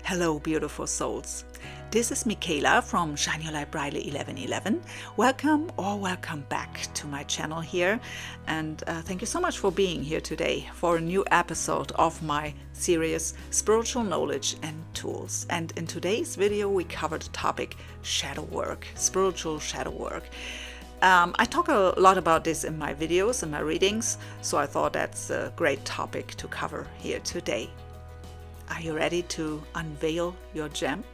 Hello, beautiful souls. This is Michaela from Shine Your Light Brightly 1111. Welcome or welcome back to my channel here. And thank you so much for being here today for a new episode of my series Spiritual Knowledge and Tools. And in today's video, we cover the topic shadow work, spiritual shadow work. I talk a lot about this in my videos and my readings, so I thought that's a great topic to cover here today. Are you ready to unveil your gem?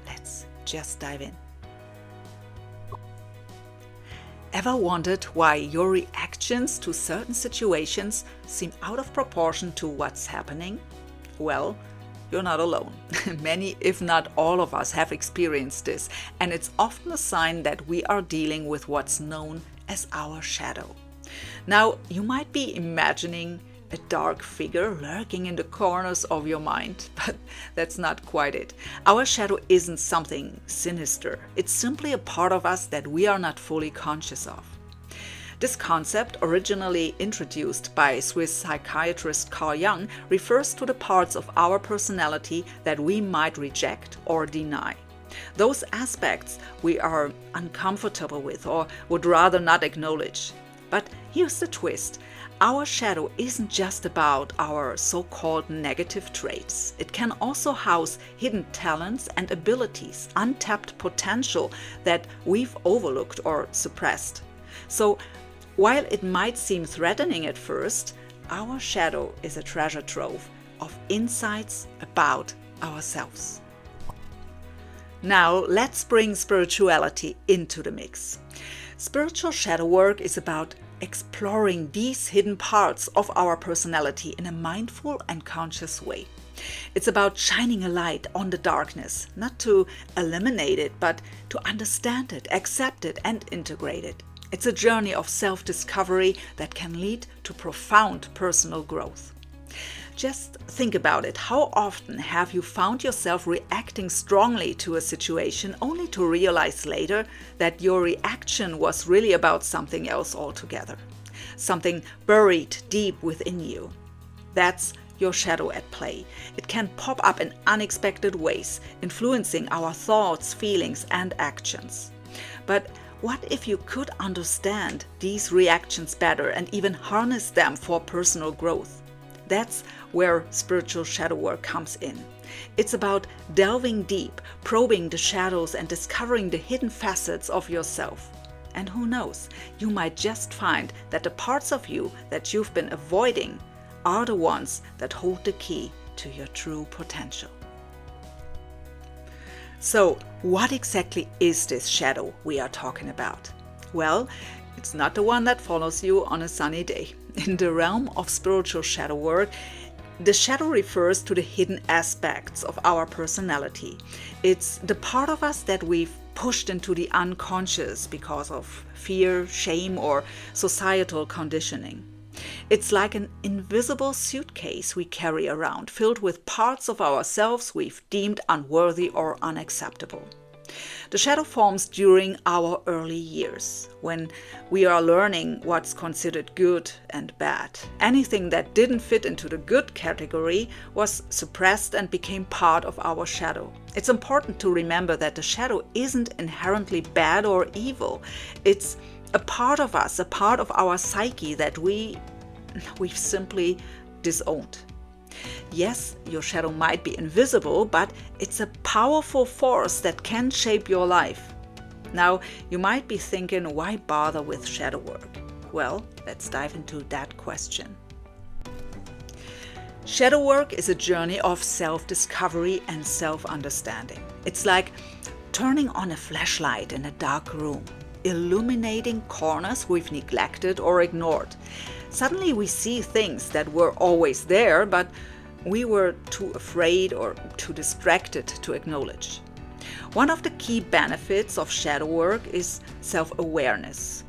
Let's just dive in. Ever wondered why your reactions to certain situations seem out of proportion to what's happening? Well, you're not alone. Many, if not all of us, have experienced this, and it's often a sign that we are dealing with what's known as our shadow. Now, you might be imagining a dark figure lurking in the corners of your mind, but that's not quite it. Our shadow isn't something sinister. It's simply a part of us that we are not fully conscious of. This concept, originally introduced by Swiss psychiatrist Carl Jung, refers to the parts of our personality that we might reject or deny. Those aspects we are uncomfortable with or would rather not acknowledge. But here's the twist. Our shadow isn't just about our so-called negative traits. It can also house hidden talents and abilities, untapped potential that we've overlooked or suppressed. So, while it might seem threatening at first, our shadow is a treasure trove of insights about ourselves. Now, let's bring spirituality into the mix. Spiritual shadow work is about exploring these hidden parts of our personality in a mindful and conscious way. It's about shining a light on the darkness, not to eliminate it, but to understand it, accept it, and integrate it. It's a journey of self-discovery that can lead to profound personal growth. Just think about it. How often have you found yourself reacting strongly to a situation only to realize later that your reaction was really about something else altogether? Something buried deep within you. That's your shadow at play. It can pop up in unexpected ways, influencing our thoughts, feelings, and actions. But what if you could understand these reactions better and even harness them for personal growth? That's where spiritual shadow work comes in. It's about delving deep, probing the shadows and discovering the hidden facets of yourself. And who knows, you might just find that the parts of you that you've been avoiding are the ones that hold the key to your true potential. So, what exactly is this shadow we are talking about? Well, it's not the one that follows you on a sunny day. In the realm of spiritual shadow work, the shadow refers to the hidden aspects of our personality. It's the part of us that we've pushed into the unconscious because of fear, shame, or societal conditioning. It's like an invisible suitcase we carry around, filled with parts of ourselves we've deemed unworthy or unacceptable. The shadow forms during our early years, when we are learning what's considered good and bad. Anything that didn't fit into the good category was suppressed and became part of our shadow. It's important to remember that the shadow isn't inherently bad or evil. It's a part of us, a part of our psyche that we've simply disowned. Yes, your shadow might be invisible, but it's a powerful force that can shape your life. Now, you might be thinking, why bother with shadow work? Well, let's dive into that question. Shadow work is a journey of self-discovery and self-understanding. It's like turning on a flashlight in a dark room, illuminating corners we've neglected or ignored. Suddenly we see things that were always there, but we were too afraid or too distracted to acknowledge. One of the key benefits of shadow work is self-awareness.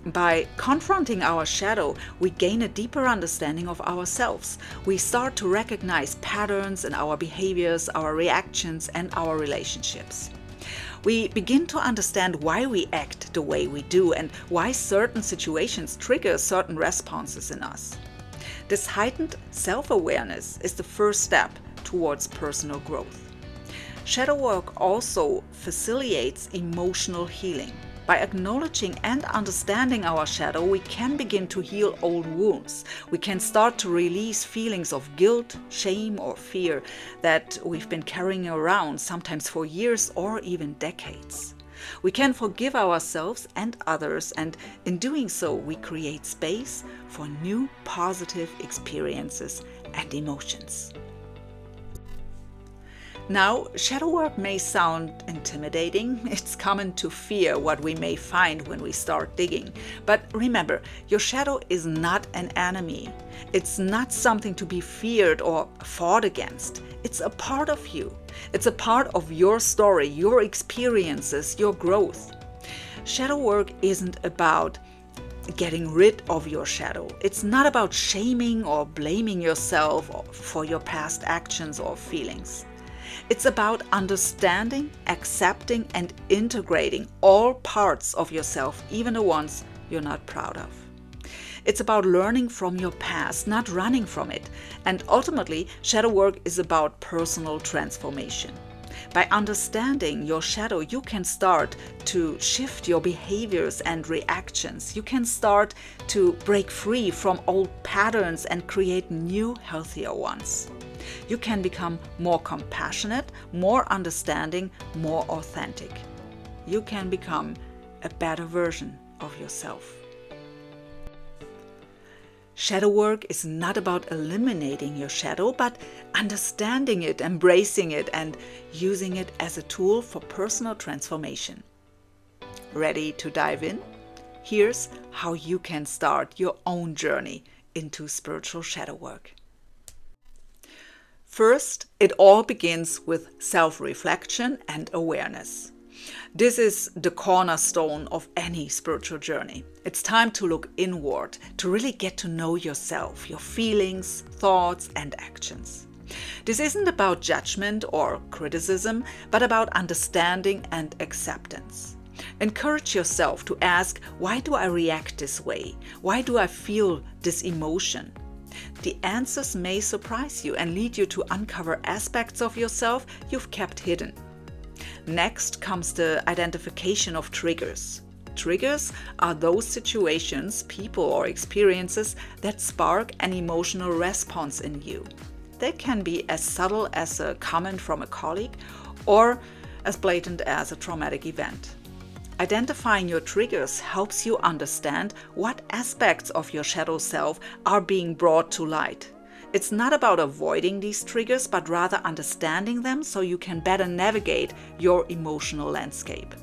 By confronting our shadow, we gain a deeper understanding of ourselves. We start to recognize patterns in our behaviors, our reactions, and our relationships. We begin to understand why we act the way we do and why certain situations trigger certain responses in us. This heightened self-awareness is the first step towards personal growth. Shadow work also facilitates emotional healing. By acknowledging and understanding our shadow, we can begin to heal old wounds. We can start to release feelings of guilt, shame, or fear that we've been carrying around, sometimes for years or even decades. We can forgive ourselves and others, and in doing so, we create space for new positive experiences and emotions. Now, shadow work may sound intimidating. It's common to fear what we may find when we start digging. But remember, your shadow is not an enemy. It's not something to be feared or fought against. It's a part of you. It's a part of your story, your experiences, your growth. Shadow work isn't about getting rid of your shadow. It's not about shaming or blaming yourself for your past actions or feelings. It's about understanding, accepting, and integrating all parts of yourself, even the ones you're not proud of. It's about learning from your past, not running from it. And ultimately, shadow work is about personal transformation. By understanding your shadow, you can start to shift your behaviors and reactions. You can start to break free from old patterns and create new, healthier ones. You can become more compassionate, more understanding, more authentic. You can become a better version of yourself. Shadow work is not about eliminating your shadow, but understanding it, embracing it, and using it as a tool for personal transformation. Ready to dive in? Here's how you can start your own journey into spiritual shadow work. First, it all begins with self-reflection and awareness. This is the cornerstone of any spiritual journey. It's time to look inward, to really get to know yourself, your feelings, thoughts, and actions. This isn't about judgment or criticism, but about understanding and acceptance. Encourage yourself to ask, why do I react this way? Why do I feel this emotion? The answers may surprise you and lead you to uncover aspects of yourself you've kept hidden. Next comes the identification of triggers. Triggers are those situations, people, or experiences that spark an emotional response in you. They can be as subtle as a comment from a colleague or as blatant as a traumatic event. Identifying your triggers helps you understand what aspects of your shadow self are being brought to light. It's not about avoiding these triggers, but rather understanding them so you can better navigate your emotional landscape.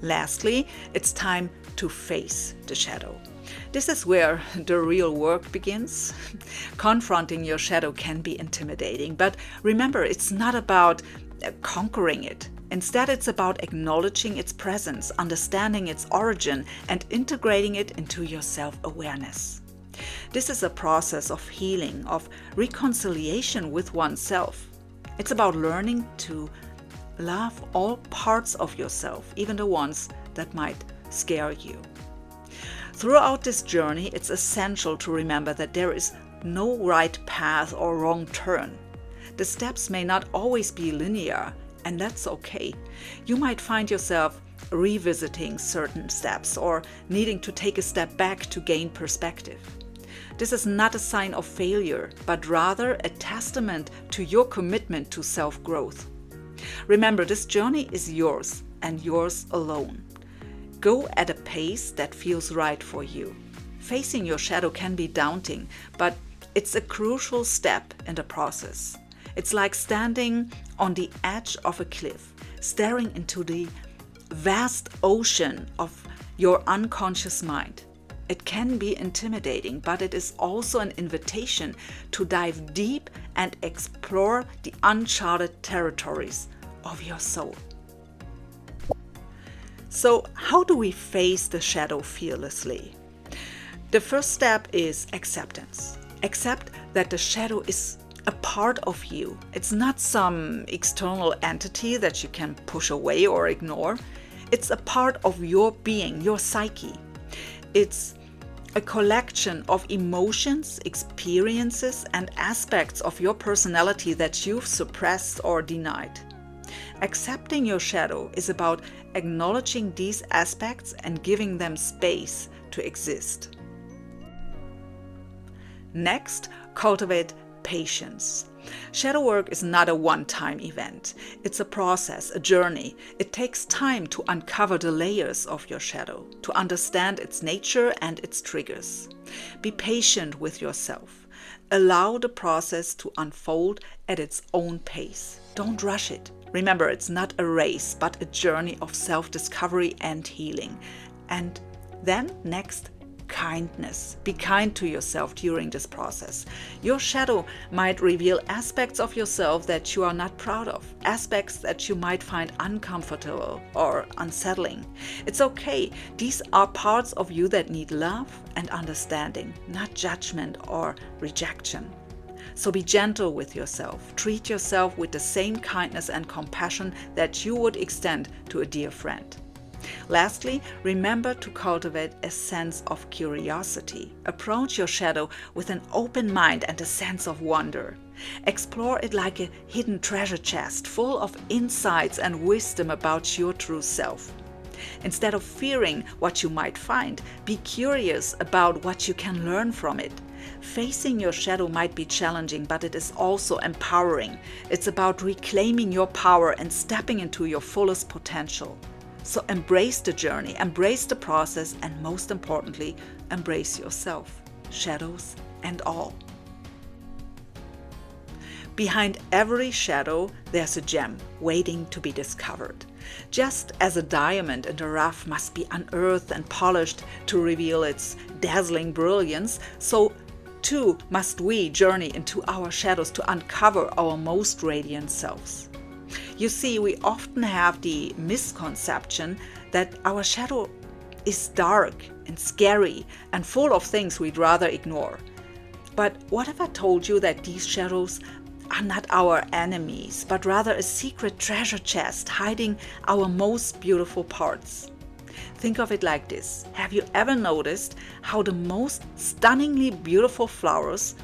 Lastly, it's time to face the shadow. This is where the real work begins. Confronting your shadow can be intimidating, but remember, it's not about conquering it. Instead, it's about acknowledging its presence, understanding its origin, and integrating it into your self-awareness. This is a process of healing, of reconciliation with oneself. It's about learning to love all parts of yourself, even the ones that might scare you. Throughout this journey, it's essential to remember that there is no right path or wrong turn. The steps may not always be linear, and that's okay. You might find yourself revisiting certain steps or needing to take a step back to gain perspective. This is not a sign of failure, but rather a testament to your commitment to self-growth. Remember, this journey is yours and yours alone. Go at a pace that feels right for you. Facing your shadow can be daunting, but it's a crucial step in the process. It's like standing on the edge of a cliff, staring into the vast ocean of your unconscious mind. It can be intimidating, but it is also an invitation to dive deep and explore the uncharted territories of your soul. So, how do we face the shadow fearlessly? The first step is acceptance. Accept that the shadow is a part of you. It's not some external entity that you can push away or ignore. It's a part of your being, your psyche. It's a collection of emotions, experiences, and aspects of your personality that you've suppressed or denied. Accepting your shadow is about acknowledging these aspects and giving them space to exist. Next, cultivate patience. Shadow work is not a one-time event. It's a process, a journey. It takes time to uncover the layers of your shadow, to understand its nature and its triggers. Be patient with yourself. Allow the process to unfold at its own pace. Don't rush it. Remember, it's not a race, but a journey of self-discovery and healing. And then next, kindness. Be kind to yourself during this process. Your shadow might reveal aspects of yourself that you are not proud of, aspects that you might find uncomfortable or unsettling. It's okay. These are parts of you that need love and understanding, not judgment or rejection. So be gentle with yourself. Treat yourself with the same kindness and compassion that you would extend to a dear friend. Lastly, remember to cultivate a sense of curiosity. Approach your shadow with an open mind and a sense of wonder. Explore it like a hidden treasure chest full of insights and wisdom about your true self. Instead of fearing what you might find, be curious about what you can learn from it. Facing your shadow might be challenging, but it is also empowering. It's about reclaiming your power and stepping into your fullest potential. So embrace the journey, embrace the process, and most importantly, embrace yourself, shadows and all. Behind every shadow, there's a gem waiting to be discovered. Just as a diamond in the rough must be unearthed and polished to reveal its dazzling brilliance, so too must we journey into our shadows to uncover our most radiant selves. You see, we often have the misconception that our shadow is dark and scary and full of things we'd rather ignore. But what if I told you that these shadows are not our enemies, but rather a secret treasure chest hiding our most beautiful parts? Think of it like this. Have you ever noticed how the most stunningly beautiful flowers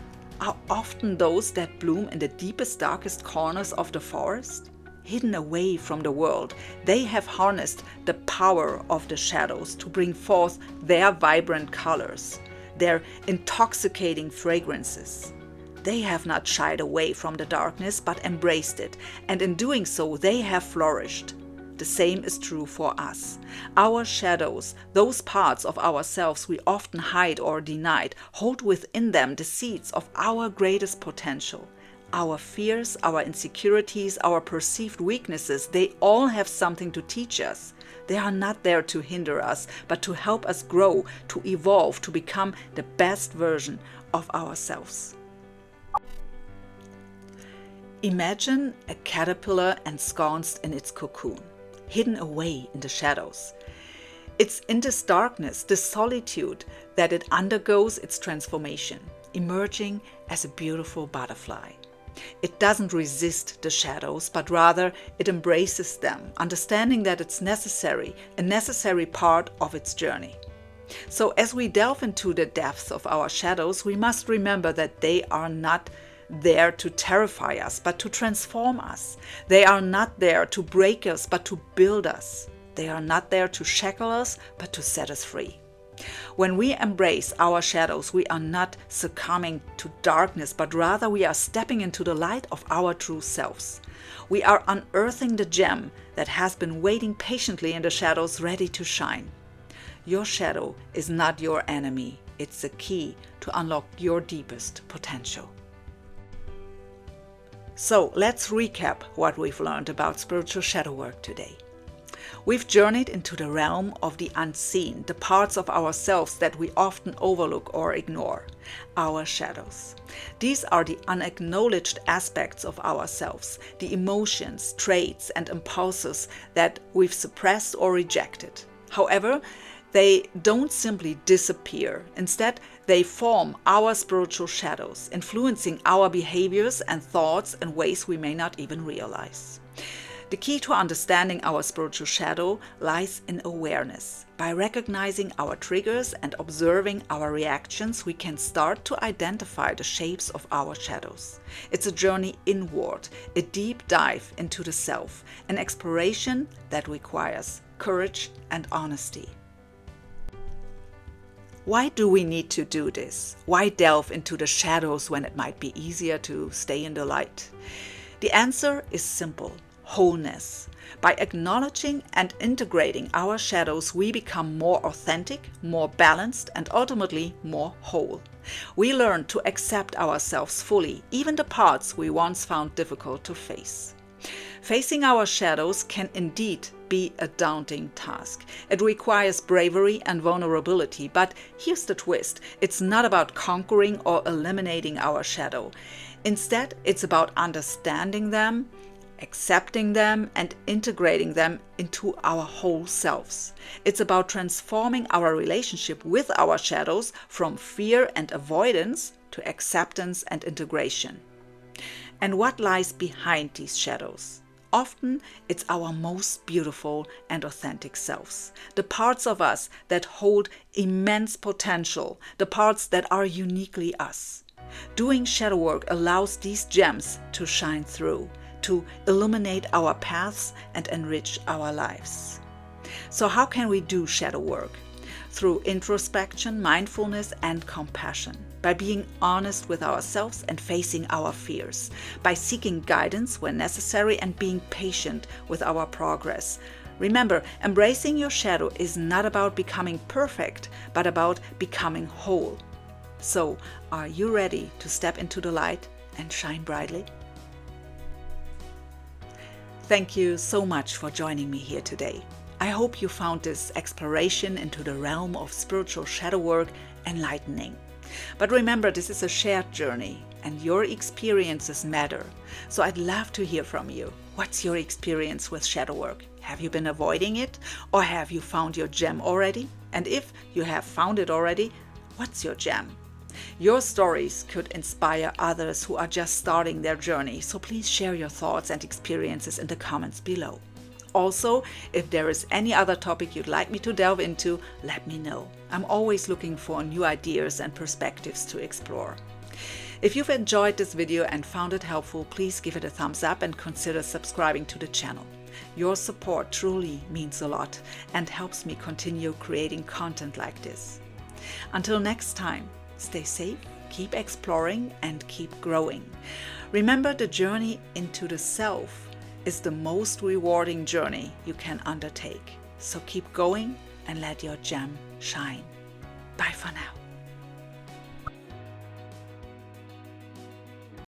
are often those that bloom in the deepest, darkest corners of the forest? Hidden away from the world, they have harnessed the power of the shadows to bring forth their vibrant colors, their intoxicating fragrances. They have not shied away from the darkness, but embraced it, and in doing so, they have flourished. The same is true for us. Our shadows, those parts of ourselves we often hide or denied, hold within them the seeds of our greatest potential. Our fears, our insecurities, our perceived weaknesses, they all have something to teach us. They are not there to hinder us, but to help us grow, to evolve, to become the best version of ourselves. Imagine a caterpillar ensconced in its cocoon, hidden away in the shadows. It's in this darkness, this solitude, that it undergoes its transformation, emerging as a beautiful butterfly. It doesn't resist the shadows, but rather it embraces them, understanding that it's necessary, a necessary part of its journey. So as we delve into the depths of our shadows, we must remember that they are not there to terrify us, but to transform us. They are not there to break us, but to build us. They are not there to shackle us, but to set us free. When we embrace our shadows, we are not succumbing to darkness, but rather we are stepping into the light of our true selves. We are unearthing the gem that has been waiting patiently in the shadows, ready to shine. Your shadow is not your enemy. It's the key to unlock your deepest potential. So let's recap what we've learned about spiritual shadow work today. We've journeyed into the realm of the unseen, the parts of ourselves that we often overlook or ignore, our shadows. These are the unacknowledged aspects of ourselves, the emotions, traits, and impulses that we've suppressed or rejected. However, they don't simply disappear. Instead, they form our spiritual shadows, influencing our behaviors and thoughts in ways we may not even realize. The key to understanding our spiritual shadow lies in awareness. By recognizing our triggers and observing our reactions, we can start to identify the shapes of our shadows. It's a journey inward, a deep dive into the self, an exploration that requires courage and honesty. Why do we need to do this? Why delve into the shadows when it might be easier to stay in the light? The answer is simple: wholeness. By acknowledging and integrating our shadows, we become more authentic, more balanced, and ultimately more whole. We learn to accept ourselves fully, even the parts we once found difficult to face. Facing our shadows can indeed be a daunting task. It requires bravery and vulnerability, but here's the twist: it's not about conquering or eliminating our shadow. Instead, it's about understanding them, accepting them, and integrating them into our whole selves. It's about transforming our relationship with our shadows from fear and avoidance to acceptance and integration. And what lies behind these shadows? Often it's our most beautiful and authentic selves, the parts of us that hold immense potential, the parts that are uniquely us. Doing shadow work allows these gems to shine through, to illuminate our paths and enrich our lives. So how can we do shadow work? Through introspection, mindfulness, and compassion. By being honest with ourselves and facing our fears. By seeking guidance when necessary and being patient with our progress. Remember, embracing your shadow is not about becoming perfect, but about becoming whole. So, are you ready to step into the light and shine brightly? Thank you so much for joining me here today. I hope you found this exploration into the realm of spiritual shadow work enlightening. But remember, this is a shared journey and your experiences matter. So I'd love to hear from you. What's your experience with shadow work? Have you been avoiding it, or have you found your gem already? And if you have found it already, what's your gem? Your stories could inspire others who are just starting their journey, so please share your thoughts and experiences in the comments below. Also, if there is any other topic you'd like me to delve into, let me know. I'm always looking for new ideas and perspectives to explore. If you've enjoyed this video and found it helpful, please give it a thumbs up and consider subscribing to the channel. Your support truly means a lot and helps me continue creating content like this. Until next time, stay safe, keep exploring, and keep growing. Remember, the journey into the self is the most rewarding journey you can undertake. So keep going and let your gem shine. Bye for now.